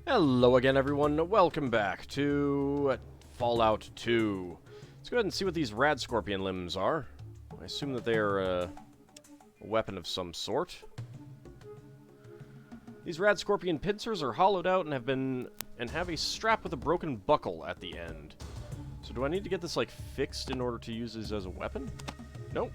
Hello again, everyone. Welcome back to Fallout 2. Let's go ahead and see what these rad scorpion limbs are. I assume that they are a weapon of some sort. These rad scorpion pincers are hollowed out and have a strap with a broken buckle at the end. So do I need to get this like fixed in order to use this as a weapon? Nope.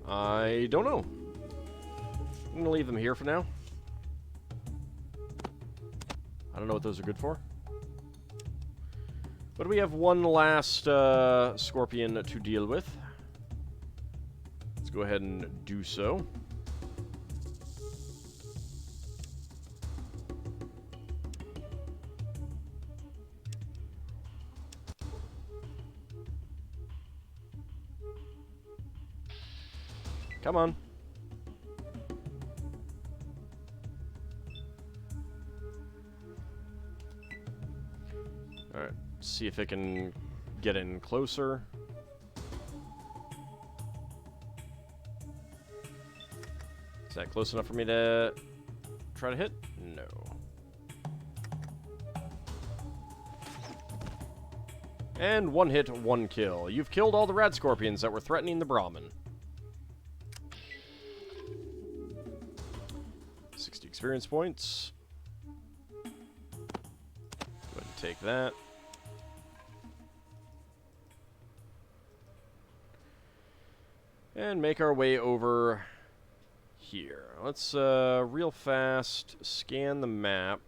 I don't know. I'm gonna leave them here for now. I don't know what those are good for. But we have one last scorpion to deal with. Let's go ahead and do so. Come on. Alright, see if it can get in closer. Is that close enough for me to try to hit? No. And one hit, one kill. You've killed all the rad scorpions that were threatening the Brahmin. 60 experience points. Go ahead and take that. And make our way over here. Let's real fast scan the map.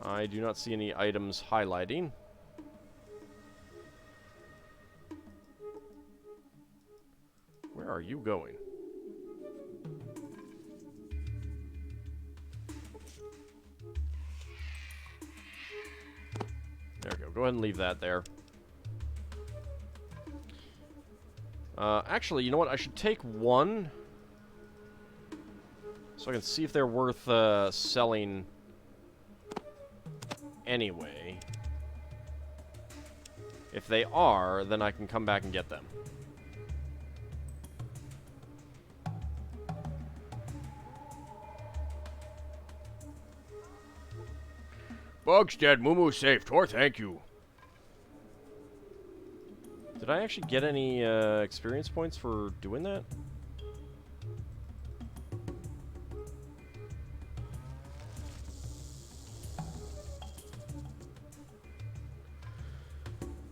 I do not see any items highlighting. Where are you going? There we go. Go ahead and leave that there. Actually, you know what? I should take one so I can see if they're worth selling anyway. If they are, then I can come back and get them. Bugstead, Mumu safe. Tor, thank you. Did I actually get any experience points for doing that?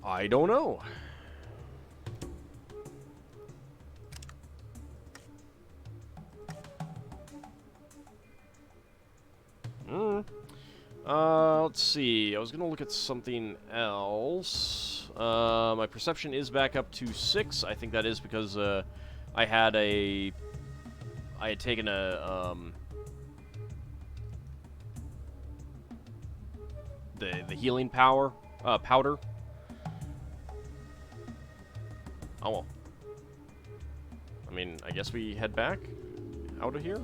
I don't know. Let's see. I was gonna look at something else. My perception is back up to 6. I think that is because I had taken a the healing powder. Oh well. I mean, I guess we head back out of here.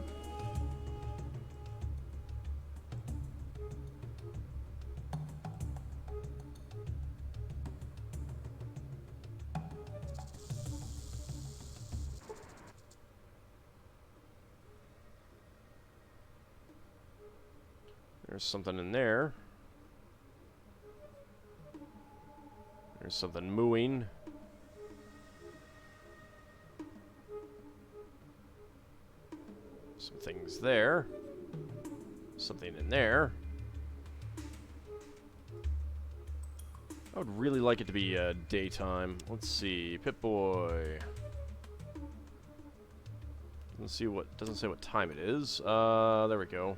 There's something in there. There's something mooing. Some things there. Something in there. I would really like it to be daytime. Let's see. Pip-Boy. Doesn't say what time it is. There we go.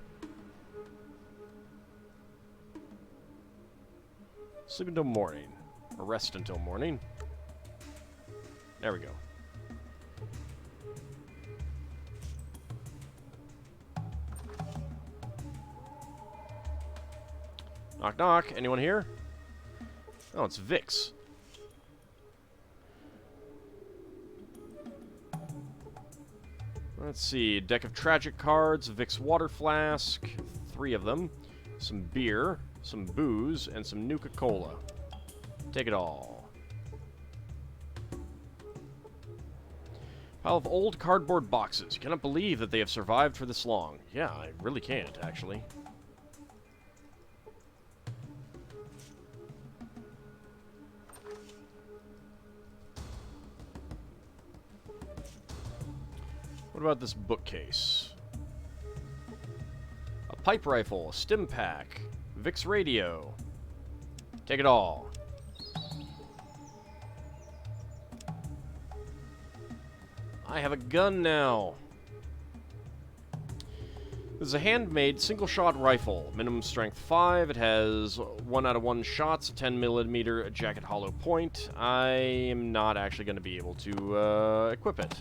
Sleep until morning. Or rest until morning. There we go. Knock knock. Anyone here? Oh, it's Vix. Let's see. Deck of tragic cards. Vix water flask. 3 of them. some beer, some booze, and some Nuka-Cola. Take it all. Pile of old cardboard boxes. You cannot believe that they have survived for this long. Yeah, I really can't, actually. What about this bookcase? A pipe rifle, a stim pack, Vic's radio. Take it all. I have a gun now. This is a handmade single-shot rifle. Minimum strength 5. It has 1 out of 1 shots, a 10mm jacket hollow point. I am not actually going to be able to equip it.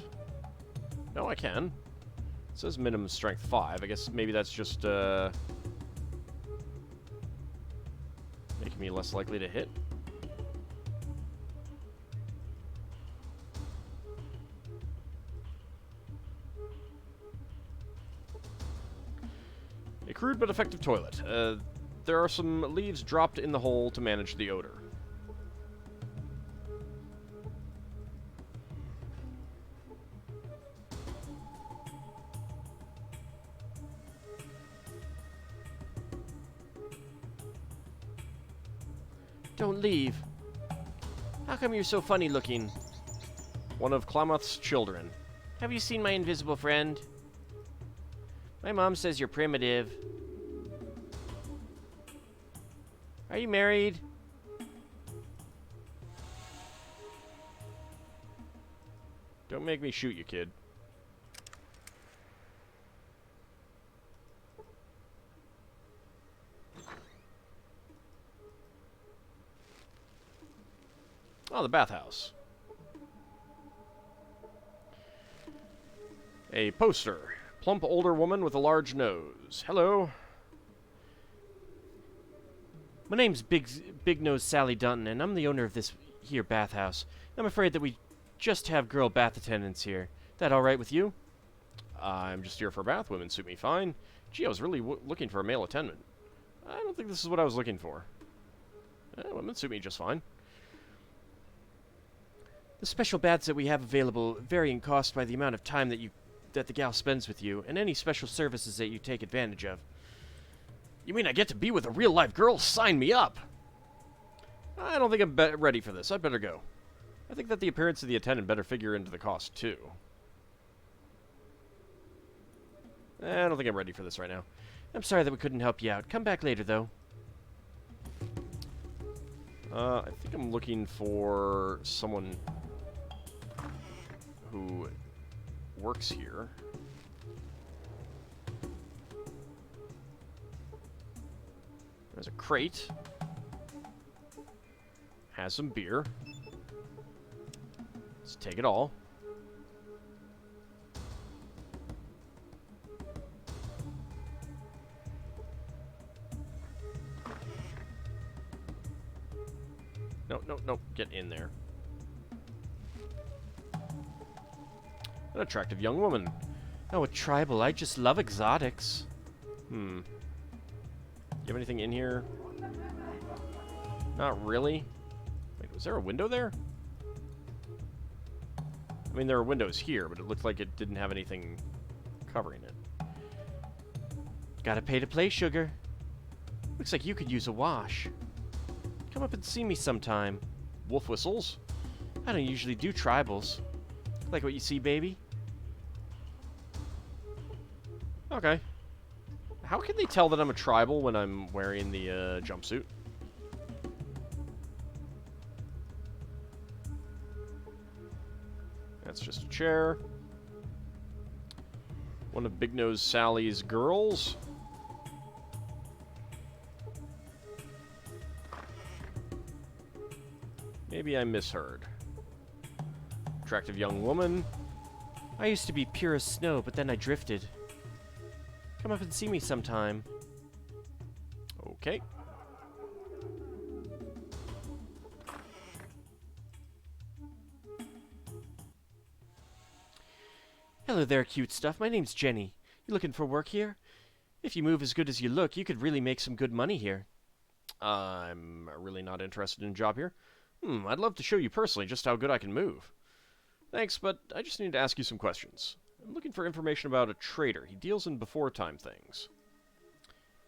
No, I can. It says minimum strength 5. I guess maybe that's just making me less likely to hit. A crude but effective toilet. There are some leaves dropped in the hole to manage the odor. Don't leave. How come you're so funny looking? One of Klamath's children. Have you seen my invisible friend? My mom says you're primitive. Are you married? Don't make me shoot you, kid. Oh, the bathhouse. A poster. Plump older woman with a large nose. Hello. My name's Big Nose Sally Dunton, and I'm the owner of this here bathhouse. I'm afraid that we just have girl bath attendants here. That all right with you? I'm just here for a bath. Women suit me fine. Gee, I was really looking for a male attendant. I don't think this is what I was looking for. Women suit me just fine. The special baths that we have available vary in cost by the amount of time that the gal spends with you, and any special services that you take advantage of. You mean I get to be with a real-life girl? Sign me up! I don't think I'm ready for this. I'd better go. I think that the appearance of the attendant better figure into the cost, too. I don't think I'm ready for this right now. I'm sorry that we couldn't help you out. Come back later, though. I think I'm looking for someone who works here. There's a crate. Has some beer. Let's take it all. No, get in there. An attractive young woman. Oh, a tribal. I just love exotics. You have anything in here? Not really. Wait, was there a window there? I mean, there are windows here, but it looked like it didn't have anything covering it. Gotta pay to play, sugar. Looks like you could use a wash. Come up and see me sometime. Wolf whistles? I don't usually do tribals. Like what you see, baby? Okay. How can they tell that I'm a tribal when I'm wearing the jumpsuit? That's just a chair. One of Big Nose Sally's girls. Maybe I misheard. Attractive young woman. I used to be pure as snow, but then I drifted. Come up and see me sometime. Okay. Hello there, cute stuff. My name's Jenny. You looking for work here? If you move as good as you look, you could really make some good money here. I'm really not interested in a job here. I'd love to show you personally just how good I can move. Thanks, but I just need to ask you some questions. I'm looking for information about a trader. He deals in before-time things.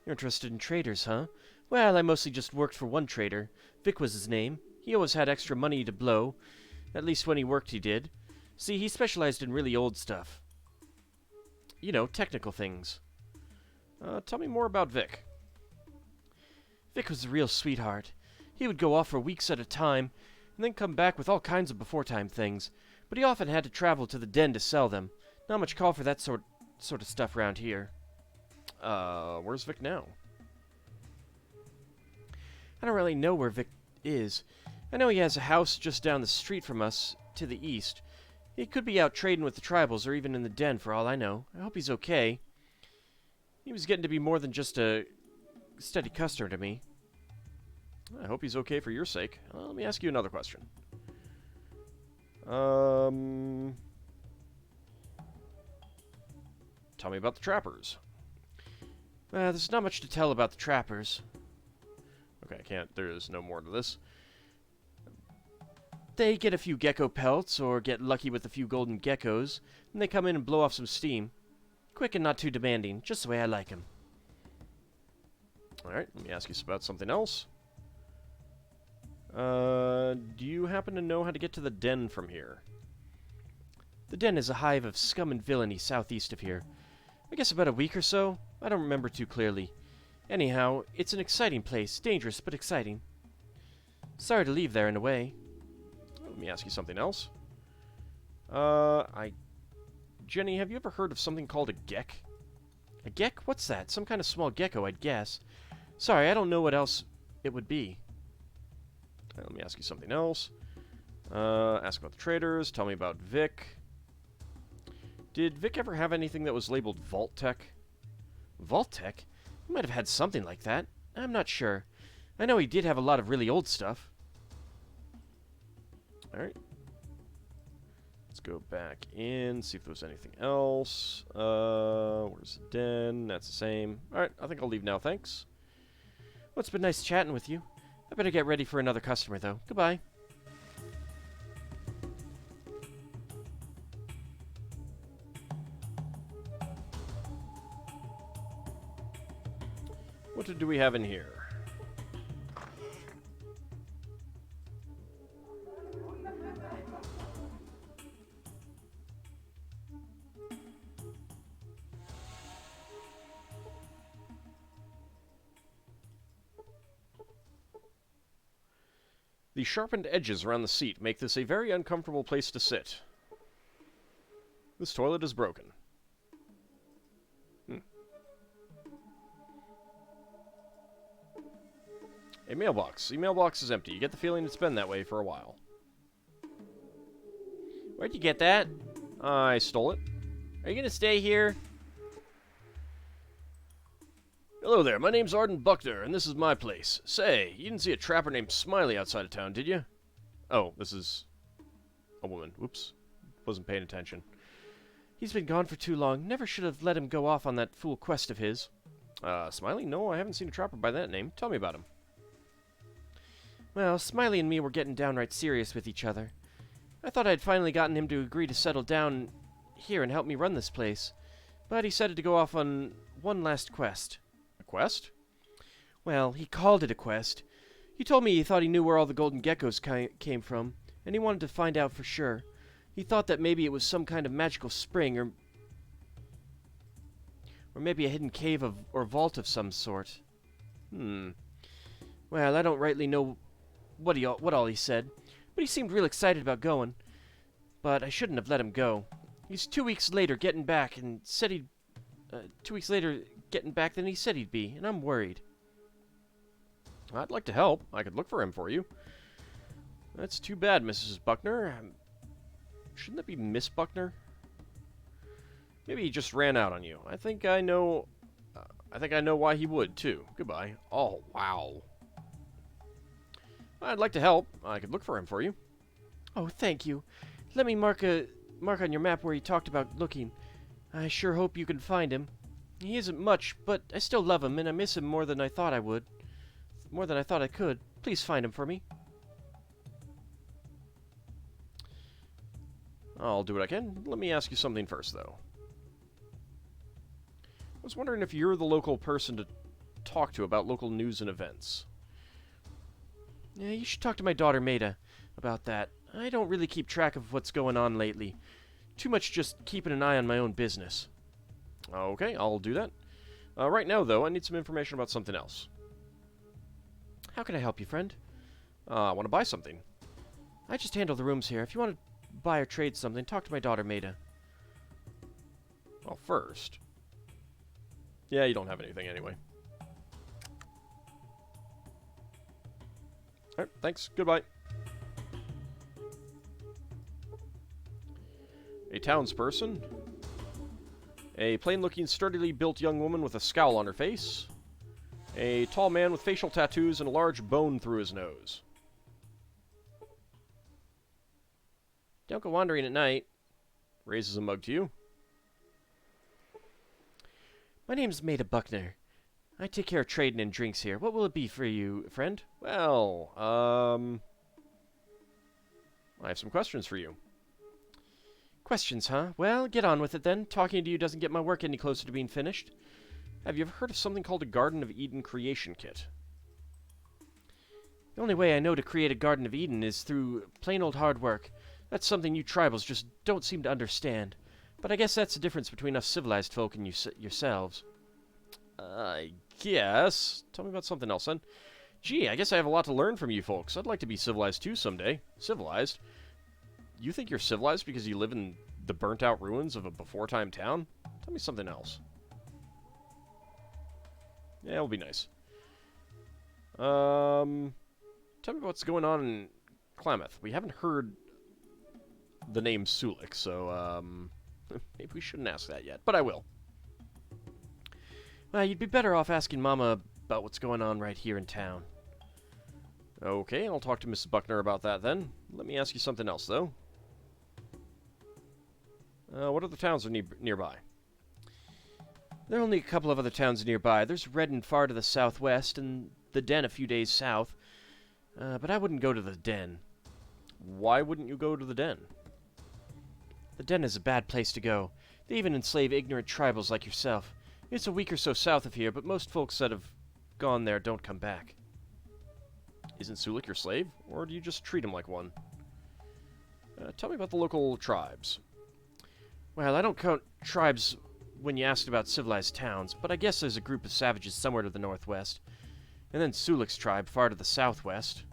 You're interested in traders, huh? Well, I mostly just worked for one trader. Vic was his name. He always had extra money to blow. At least when he worked, he did. See, he specialized in really old stuff. You know, technical things. Tell me more about Vic. Vic was a real sweetheart. He would go off for weeks at a time, and then come back with all kinds of before-time things, but he often had to travel to the den to sell them. Not much call for that sort of stuff around here. Where's Vic now? I don't really know where Vic is. I know he has a house just down the street from us, to the east. He could be out trading with the tribals, or even in the den, for all I know. I hope he's okay. He was getting to be more than just a steady customer to me. I hope he's okay for your sake. Let me ask you another question. Tell me about the trappers. There's not much to tell about the trappers. Okay, I can't. There's no more to this. They get a few gecko pelts, or get lucky with a few golden geckos, and they come in and blow off some steam. Quick and not too demanding, just the way I like them. Alright, let me ask you about something else. Do you happen to know how to get to the den from here? The den is a hive of scum and villainy southeast of here. I guess about a week or so? I don't remember too clearly. Anyhow, it's an exciting place. Dangerous, but exciting. Sorry to leave there in a way. Let me ask you something else. Jenny, have you ever heard of something called a geck? A geck? What's that? Some kind of small gecko, I'd guess. Sorry, I don't know what else it would be. Let me ask you something else. Ask about the traders. Tell me about Vic. Did Vic ever have anything that was labeled Vault Tech? Vault Tech? He might have had something like that. I'm not sure. I know he did have a lot of really old stuff. Alright. Let's go back in, see if there was anything else. Where's the den? That's the same. Alright, I think I'll leave now, thanks. Well, it's been nice chatting with you. I better get ready for another customer, though. Goodbye. What do we have in here? The sharpened edges around the seat make this a very uncomfortable place to sit. This toilet is broken. A mailbox. The mailbox is empty. You get the feeling it's been that way for a while. Where'd you get that? I stole it. Are you gonna stay here? Hello there, my name's Arden Buckner, and this is my place. Say, you didn't see a trapper named Smiley outside of town, did you? Oh, this is a woman. Whoops. Wasn't paying attention. He's been gone for too long. Never should have let him go off on that fool quest of his. Smiley? No, I haven't seen a trapper by that name. Tell me about him. Well, Smiley and me were getting downright serious with each other. I thought I'd finally gotten him to agree to settle down here and help me run this place. But he decided to go off on one last quest. A quest? Well, he called it a quest. He told me he thought he knew where all the golden geckos came from, and he wanted to find out for sure. He thought that maybe it was some kind of magical spring, or maybe a hidden cave or vault of some sort. Well, I don't rightly know what all he said, but he seemed real excited about going. But I shouldn't have let him go. He's 2 weeks later getting back, and said he'd... 2 weeks later getting back than he said he'd be, and I'm worried. I'd like to help. I could look for him for you. That's too bad, Mrs. Buckner. Shouldn't that be Miss Buckner? Maybe he just ran out on you. I think I know why he would, too. Goodbye. Oh, wow. I'd like to help. I could look for him for you. Oh, thank you. Let me mark on your map where he talked about looking. I sure hope you can find him. He isn't much, but I still love him, and I miss him more than I thought I would. More than I thought I could. Please find him for me. I'll do what I can. Let me ask you something first, though. I was wondering if you're the local person to talk to about local news and events. Yeah, you should talk to my daughter, Maida, about that. I don't really keep track of what's going on lately. Too much just keeping an eye on my own business. Okay, I'll do that. Right now, though, I need some information about something else. How can I help you, friend? I want to buy something. I just handle the rooms here. If you want to buy or trade something, talk to my daughter, Maida. Well, first... Yeah, you don't have anything anyway. Alright, thanks. Goodbye. A townsperson. A plain-looking, sturdily built young woman with a scowl on her face. A tall man with facial tattoos and a large bone through his nose. Don't go wandering at night. Raises a mug to you. My name's Maida Buckner. I take care of trading and drinks here. What will it be for you, friend? Well, I have some questions for you. Questions, huh? Well, get on with it then. Talking to you doesn't get my work any closer to being finished. Have you ever heard of something called a Garden of Eden creation kit? The only way I know to create a Garden of Eden is through plain old hard work. That's something you tribals just don't seem to understand. But I guess that's the difference between us civilized folk and yourselves. I guess. Tell me about something else, then. Gee, I guess I have a lot to learn from you folks. I'd like to be civilized too someday. Civilized? You think you're civilized because you live in the burnt-out ruins of a before-time town? Tell me something else. Yeah, it'll be nice. Tell me what's going on in Klamath. We haven't heard the name Sulik, so, maybe we shouldn't ask that yet, but I will. Well, you'd be better off asking Mama about what's going on right here in town. Okay, I'll talk to Mrs. Buckner about that then. Let me ask you something else, though. What other towns are nearby? There are only a couple of other towns nearby. There's Redden far to the southwest, and the Den a few days south. But I wouldn't go to the Den. Why wouldn't you go to the Den? The Den is a bad place to go. They even enslave ignorant tribals like yourself. It's a week or so south of here, but most folks that have gone there don't come back. Isn't Sulik your slave, or do you just treat him like one? Tell me about the local tribes. Well, I don't count tribes when you asked about civilized towns, but I guess there's a group of savages somewhere to the northwest. And then Sulik's tribe far to the southwest.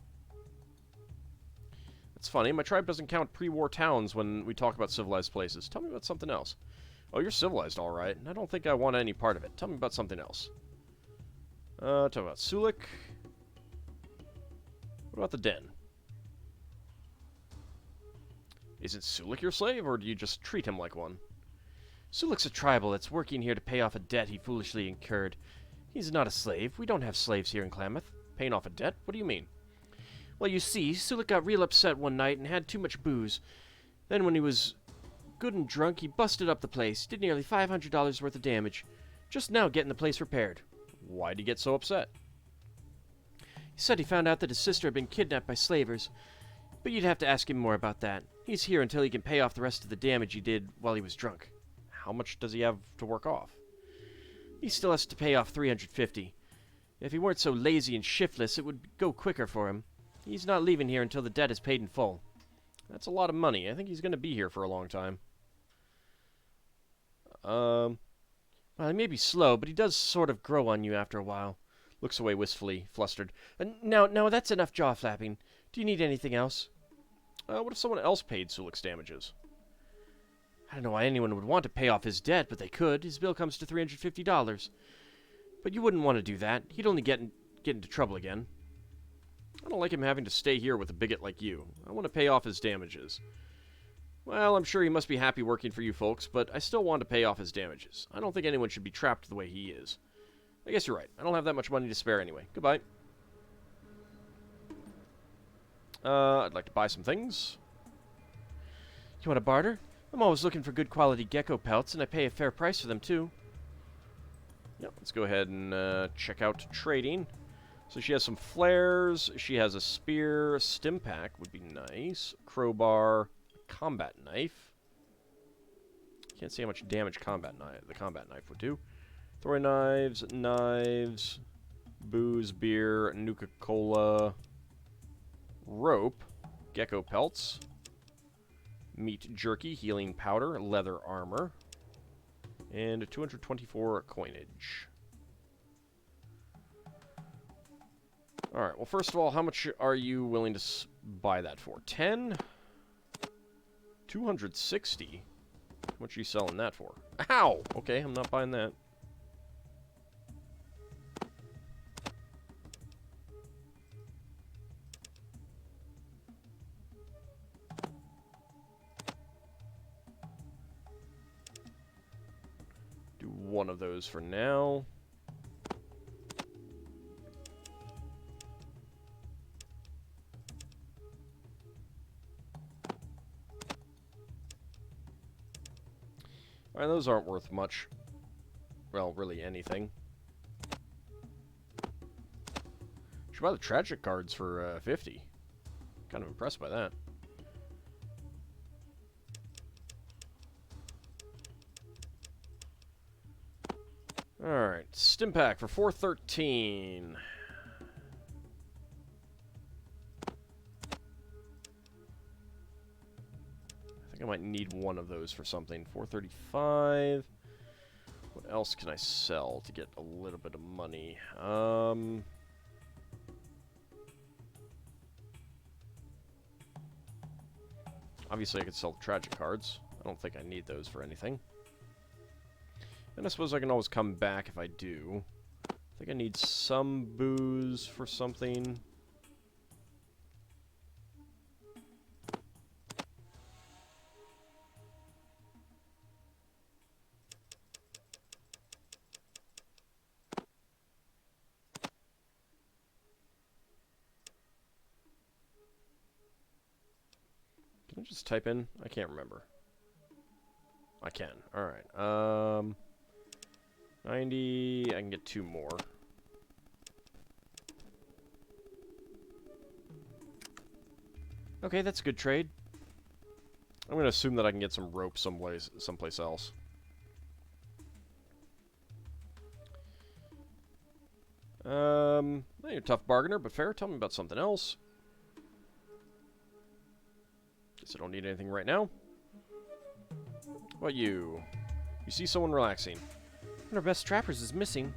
That's funny, my tribe doesn't count pre-war towns when we talk about civilized places. Tell me about something else. Oh, you're civilized, alright, and I don't think I want any part of it. Tell me about something else. Talk about Sulik. What about the Den? Isn't Sulik your slave, or do you just treat him like one? Sulik's a tribal that's working here to pay off a debt he foolishly incurred. He's not a slave. We don't have slaves here in Klamath. Paying off a debt? What do you mean? Well, you see, Sulik got real upset one night and had too much booze. Then when he was good and drunk, he busted up the place, did nearly $500 worth of damage. Just now getting the place repaired. Why'd he get so upset? He said he found out that his sister had been kidnapped by slavers. But you'd have to ask him more about that. He's here until he can pay off the rest of the damage he did while he was drunk. How much does he have to work off? He still has to pay off $350. If he weren't so lazy and shiftless, it would go quicker for him. He's not leaving here until the debt is paid in full. That's a lot of money. I think he's going to be here for a long time. Well, he may be slow, but he does sort of grow on you after a while. Looks away wistfully, flustered. Now, that's enough jaw-flapping. Do you need anything else? What if someone else paid Sulik's damages? I don't know why anyone would want to pay off his debt, but they could. His bill comes to $350. But you wouldn't want to do that. He'd only get into trouble again. I don't like him having to stay here with a bigot like you. I want to pay off his damages. Well, I'm sure he must be happy working for you folks, but I still want to pay off his damages. I don't think anyone should be trapped the way he is. I guess you're right. I don't have that much money to spare anyway. Goodbye. I'd like to buy some things. You want to barter? I'm always looking for good quality gecko pelts, and I pay a fair price for them, too. Yep, let's go ahead and check out trading. So she has some flares, she has a spear, a stim pack would be nice, crowbar, combat knife. Can't see how much damage the combat knife would do. Throwing knives, booze, beer, Nuka-Cola, rope, gecko pelts, meat jerky, healing powder, leather armor, and 224 coinage. Alright, well, first of all, how much are you willing to buy that for? 10? 260? How much are you selling that for? Ow! Okay, I'm not buying that. Do one of those for now. Alright, those aren't worth much. Well, really anything. Should buy the tragic cards for 50. Kind of impressed by that. Alright, stim pack for 413. I might need one of those for something. 435. What else can I sell to get a little bit of money? Obviously, I could sell tragic cards. I don't think I need those for anything. And I suppose I can always come back if I do. I think I need some booze for something. Can I just type in? I can't remember. I can. Alright. 90. I can get 2 more. Okay, that's a good trade. I'm going to assume that I can get some rope someplace else. You're a tough bargainer, but fair. Tell me about something else. Guess I don't need anything right now. What about you? You see someone relaxing. One of our best trappers is missing.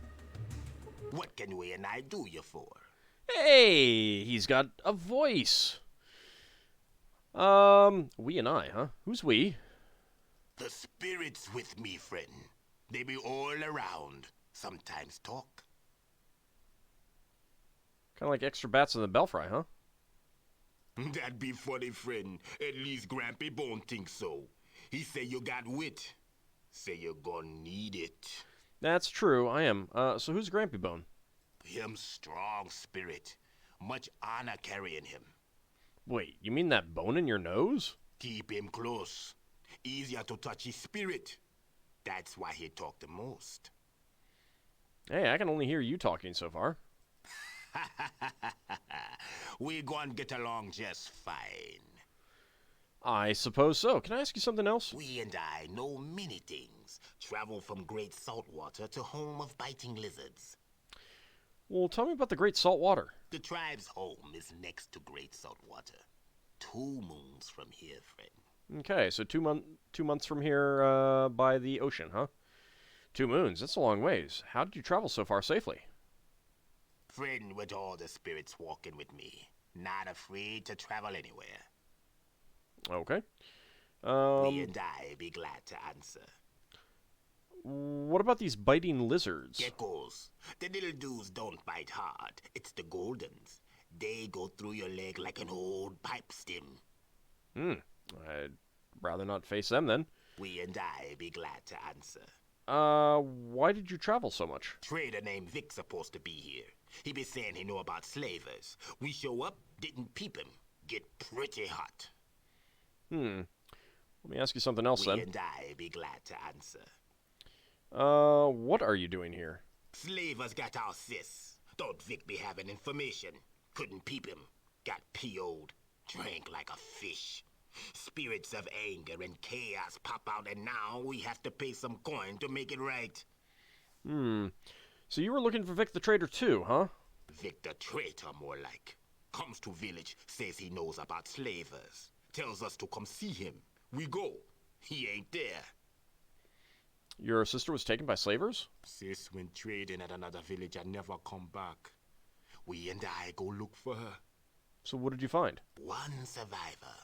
What can we and I do you for? Hey, he's got a voice. We and I, huh? Who's we? The spirits with me, friend. They be all around. Sometimes talk. Kind of like extra bats in the belfry, huh? That'd be funny, friend. At least Grampy Bone thinks so. He say you got wit. Say you're gonna need it. That's true, I am. So who's Grampy Bone? Him strong spirit. Much honor carrying him. Wait, you mean that bone in your nose? Keep him close. Easier to touch his spirit. That's why he talk the most. Hey, I can only hear you talking so far. We gonna get along just fine. I suppose so. Can I ask you something else? We and I know many things. Travel from Great Saltwater to home of biting lizards. Well, tell me about the Great Salt Water. The tribe's home is next to Great Saltwater. 2 moons from here, friend. Okay, so 2 months from here by the ocean, huh? 2 moons, that's a long ways. How did you travel so far safely? Friend with all the spirits walking with me. Not afraid to travel anywhere. Okay. We and I be glad to answer. What about these biting lizards? Geckos. The little dudes don't bite hard. It's the goldens. They go through your leg like an old pipe stem. I'd rather not face them then. We and I be glad to answer. Why did you travel so much? Trader named Vic's supposed to be here. He be saying he know about slavers. We show up, didn't peep him. Get pretty hot. Let me ask you something else then. We and I be glad to answer. What are you doing here? Slavers got our sis. Thought Vic be having information. Couldn't peep him. Got PO'd. Drank like a fish. Spirits of anger and chaos pop out, and now we have to pay some coin to make it right. So you were looking for Vic the Traitor too, huh? Vic the Traitor, more like. Comes to village, says he knows about slavers. Tells us to come see him. We go. He ain't there. Your sister was taken by slavers? Sis went trading at another village and never come back. We and I go look for her. So what did you find? One survivor.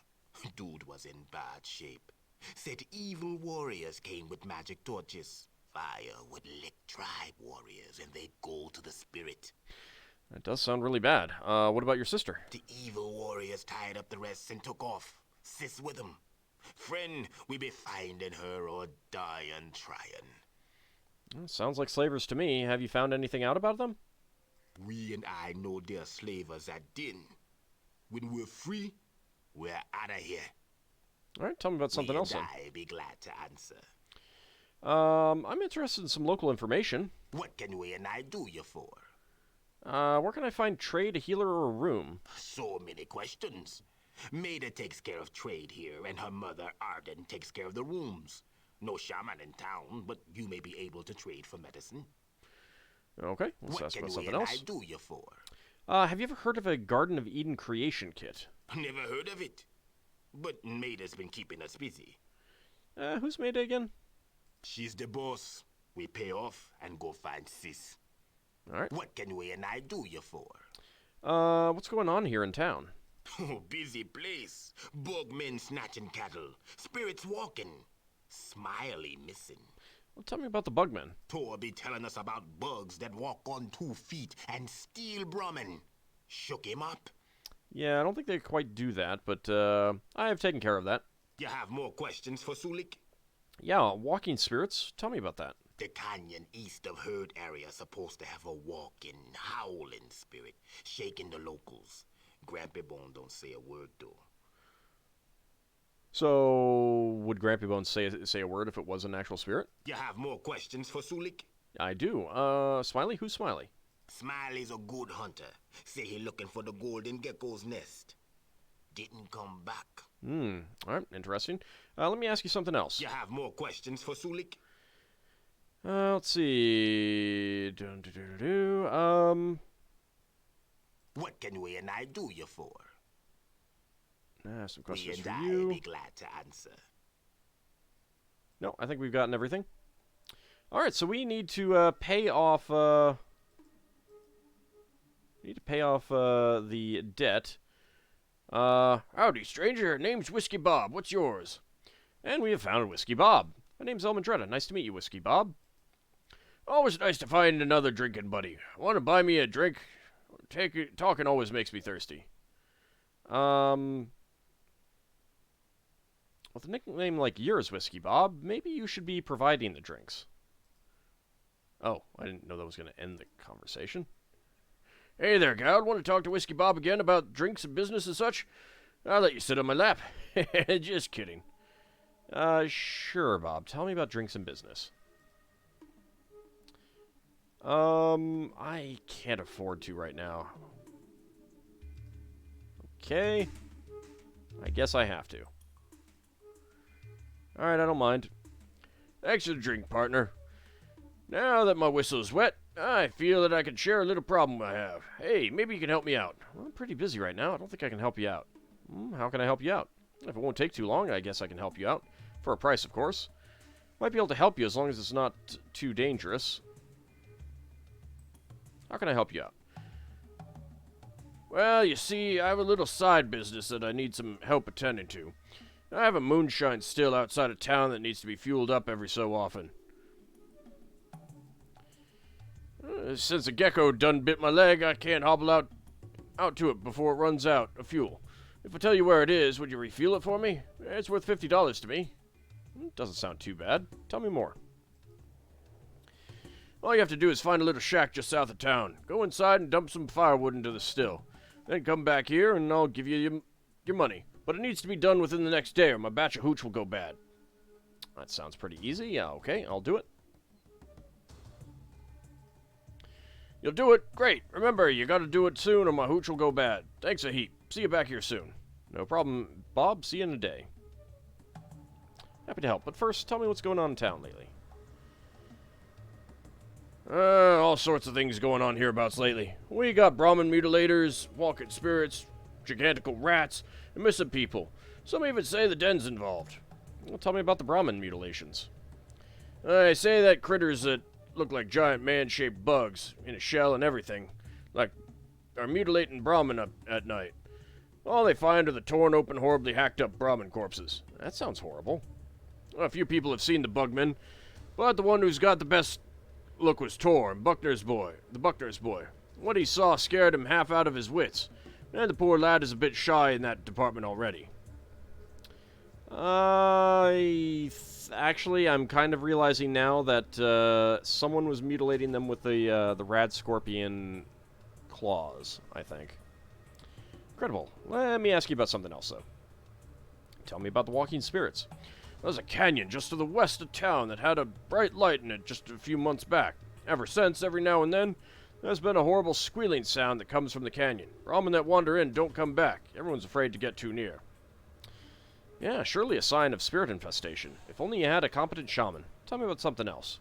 Dude was in bad shape. Said evil warriors came with magic torches. Fire would lick tribe warriors and they'd go to the spirit. That does sound really bad. What about your sister? The evil warriors tied up the rest and took off. Sis with them. Friend, we be finding her or dying trying. Well, sounds like slavers to me. Have you found anything out about them? We and I know they're slavers at din. When we're free, we're out of here. All right, tell me about something else then. I be glad to answer. I'm interested in some local information. What can we and I do you for? Where can I find trade, a healer, or a room? So many questions. Maida takes care of trade here, and her mother, Arden, takes care of the rooms. No shaman in town, but you may be able to trade for medicine. Okay, let's ask about something else. What can we and I do you for? Have you ever heard of a Garden of Eden creation kit? Never heard of it. But Maida's been keeping us busy. Who's Maida again? She's the boss. We pay off and go find sis. All right. What can we and I do you for? What's going on here in town? Oh, busy place. Bugmen snatching cattle. Spirits walking. Smiley missing. Well, tell me about the bugmen. Tor be telling us about bugs that walk on 2 feet and steal Brahmin. Shook him up. Yeah, I don't think they quite do that, but I have taken care of that. You have more questions for Sulik? Yeah, walking spirits. Tell me about that. The canyon east of Herd area supposed to have a walking, howling spirit, shaking the locals. Grampy Bone don't say a word, though. So, would Grampy Bones say a word if it was an actual spirit? You have more questions for Sulik? I do. Smiley? Who's Smiley? Smiley's a good hunter. Say he looking for the golden gecko's nest. Didn't come back. Alright, interesting. Let me ask you something else. You have more questions for Sulik? Let's see. What can we and I do you for? Some questions we for and you. I be glad to answer. No, I think we've gotten everything. Alright, so we need to pay off the debt. Howdy, stranger. Name's Whiskey Bob. What's yours? And we have found Whiskey Bob. My name's Elmandretta. Nice to meet you, Whiskey Bob. Always nice to find another drinking buddy. Want to buy me a drink? Talking always makes me thirsty. With a nickname like yours, Whiskey Bob, maybe you should be providing the drinks. Oh, I didn't know that was going to end the conversation. Hey there, gal. Want to talk to Whiskey Bob again about drinks and business and such? I'll let you sit on my lap. Just kidding. Sure, Bob. Tell me about drinks and business. I can't afford to right now. Okay. I guess I have to. Alright, I don't mind. Thanks for the drink, partner. Now that my whistle's wet, I feel that I can share a little problem I have. Hey, maybe you can help me out. Well, I'm pretty busy right now. I don't think I can help you out. How can I help you out? If it won't take too long, I guess I can help you out. For a price, of course. Might be able to help you as long as it's not too dangerous. How can I help you out? Well, you see, I have a little side business that I need some help attending to. I have a moonshine still outside of town that needs to be fueled up every so often. Since a gecko done bit my leg, I can't hobble out to it before it runs out of fuel. If I tell you where it is, would you refuel it for me? It's worth $50 to me. Doesn't sound too bad. Tell me more. All you have to do is find a little shack just south of town. Go inside and dump some firewood into the still. Then come back here and I'll give you your money. But it needs to be done within the next day or my batch of hooch will go bad. That sounds pretty easy. Yeah, okay, I'll do it. You'll do it? Great. Remember, you gotta do it soon or my hooch will go bad. Thanks a heap. See you back here soon. No problem, Bob. See you in a day. Happy to help, but first, tell me what's going on in town lately. All sorts of things going on hereabouts lately. We got Brahmin mutilators, walking spirits, gigantical rats, and missing people. Some even say the den's involved. Well, tell me about the Brahmin mutilations. They say that critters that look like giant man-shaped bugs, in a shell and everything, like, are mutilating Brahmin up at night. All they find are the torn open, horribly hacked-up Brahmin corpses. That sounds horrible. A few people have seen the bugmen, but the one who's got the best look was Tor, the Buckner's boy. What he saw scared him half out of his wits, and the poor lad is a bit shy in that department already. Actually, I'm kind of realizing now that someone was mutilating them with the rad scorpion claws, I think. Incredible. Let me ask you about something else, though. Tell me about the walking spirits. There's a canyon just to the west of town that had a bright light in it just a few months back. Ever since, every now and then, there's been a horrible squealing sound that comes from the canyon. Brahmin that wander in don't come back. Everyone's afraid to get too near. Yeah, surely a sign of spirit infestation. If only you had a competent shaman. Tell me about something else.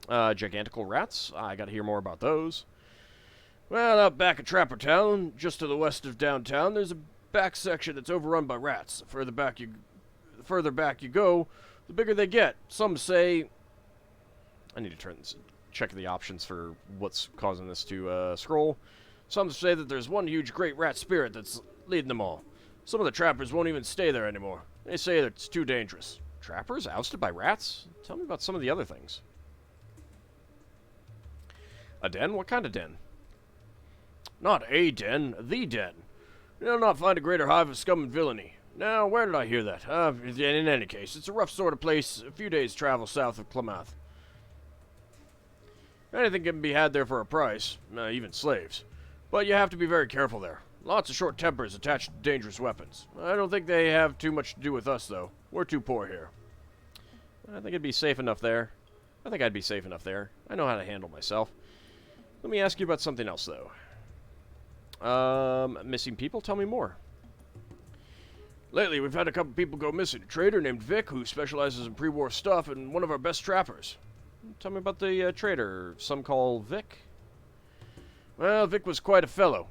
Gigantical rats? I gotta hear more about those. Well, out back of Trapper Town, just to the west of downtown, there's a back section that's overrun by rats. The further back you go, the bigger they get. Some say... I need to check the options for what's causing this to scroll. Some say that there's one huge great rat spirit that's leading them all. Some of the trappers won't even stay there anymore. They say that it's too dangerous. Trappers ousted by rats? Tell me about some of the other things. A den? What kind of den? Not a den, the den. You'll not find a greater hive of scum and villainy. Now, where did I hear that? In any case, it's a rough sort of place, a few days' travel south of Klamath. Anything can be had there for a price, even slaves. But you have to be very careful there. Lots of short tempers attached to dangerous weapons. I don't think they have too much to do with us, though. We're too poor here. I think I'd be safe enough there. I know how to handle myself. Let me ask you about something else, though. Missing people? Tell me more. Lately, we've had a couple people go missing. A trader named Vic, who specializes in pre-war stuff, and one of our best trappers. Tell me about the trader some call Vic. Well, Vic was quite a fellow.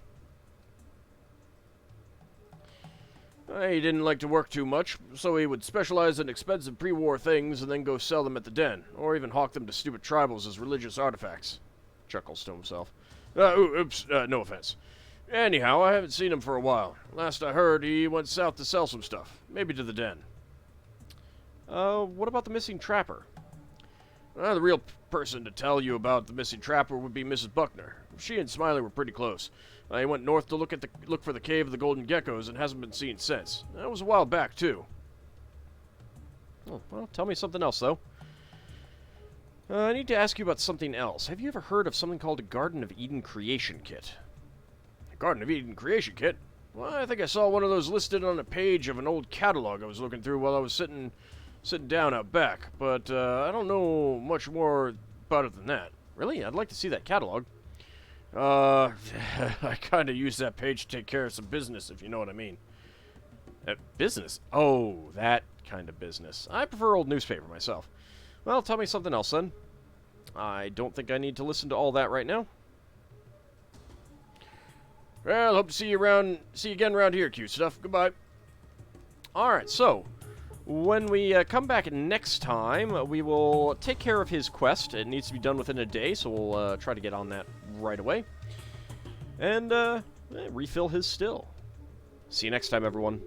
He didn't like to work too much, so he would specialize in expensive pre-war things and then go sell them at the den, or even hawk them to stupid tribals as religious artifacts. Chuckles to himself. Oops, no offense. Anyhow, I haven't seen him for a while. Last I heard, he went south to sell some stuff. Maybe to the den. What about the missing trapper? The real person to tell you about the missing trapper would be Mrs. Buckner. She and Smiley were pretty close. He went north to look for the Cave of the Golden Geckos and hasn't been seen since. That was a while back, too. Oh, well, tell me something else, though. I need to ask you about something else. Have you ever heard of something called a Garden of Eden Creation Kit? A Garden of Eden Creation Kit? Well, I think I saw one of those listed on a page of an old catalog I was looking through while I was sitting down out back, but I don't know much more about it than that. Really? I'd like to see that catalog. I kind of use that page to take care of some business, if you know what I mean. Business? Oh, that kind of business. I prefer old newspaper myself. Well, tell me something else, then. I don't think I need to listen to all that right now. Well, hope to see you again around here, cute stuff. Goodbye. Alright, so... when we come back next time, we will take care of his quest. It needs to be done within a day, so we'll try to get on that right away. And refill his still. See you next time, everyone.